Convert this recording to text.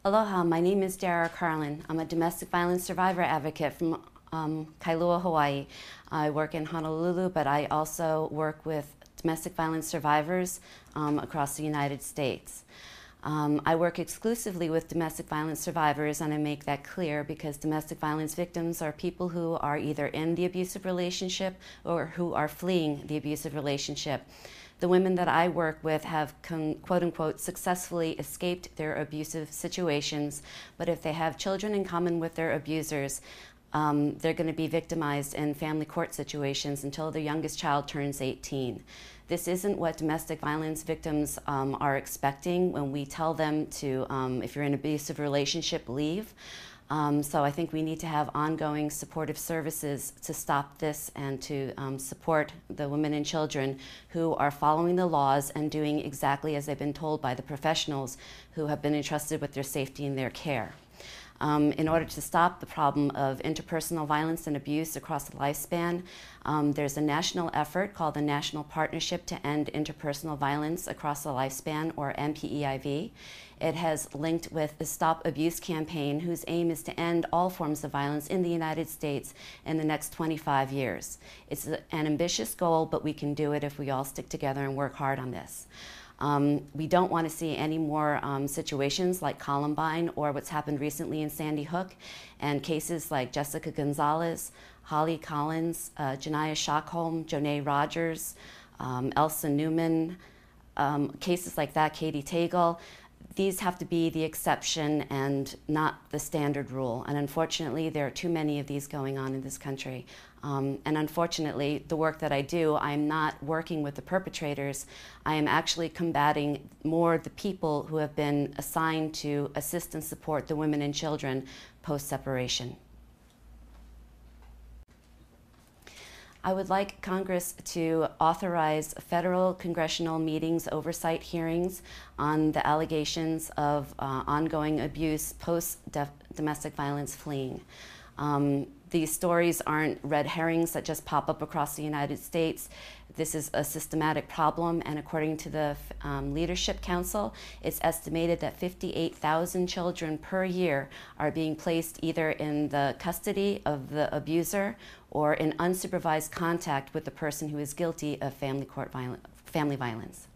Aloha, my name is Dara Carlin. I'm a domestic violence survivor advocate from Kailua, Hawaii. I work in Honolulu, but I also work with domestic violence survivors across the United States. I work exclusively with domestic violence survivors, and I make that clear because domestic violence victims are people who are either in the abusive relationship or who are fleeing the abusive relationship. The women that I work with have, quote-unquote, successfully escaped their abusive situations, but if they have children in common with their abusers, they're going to be victimized in family court situations until their youngest child turns 18. This isn't what domestic violence victims are expecting when we tell them to, if you're in an abusive relationship, leave. So I think we need to have ongoing supportive services to stop this and to support the women and children who are following the laws and doing exactly as they've been told by the professionals who have been entrusted with their safety and their care. In order to stop the problem of interpersonal violence and abuse across the lifespan, there's a national effort called the National Partnership to End Interpersonal Violence Across the Lifespan, or NPEIV. It has linked with the Stop Abuse campaign, whose aim is to end all forms of violence in the United States in the next 25 years. It's an ambitious goal, but we can do it if we all stick together and work hard on this. We don't want to see any more situations like Columbine or what's happened recently in Sandy Hook, and cases like Jessica Gonzalez, Holly Collins, Janiyah Shockholm, Jonae Rogers, Elsa Newman, cases like that, Katie Tagle. These have to be the exception and not the standard rule. And unfortunately, there are too many of these going on in this country. And unfortunately, the work that I do, I'm not working with the perpetrators. I am actually combating more the people who have been assigned to assist and support the women and children post-separation. I would like Congress to authorize federal congressional meetings, oversight hearings on the allegations of ongoing abuse post-domestic violence fleeing. These stories aren't red herrings that just pop up across the United States. This is a systematic problem, and according to the Leadership Council, it's estimated that 58,000 children per year are being placed either in the custody of the abuser or in unsupervised contact with the person who is guilty of family violence.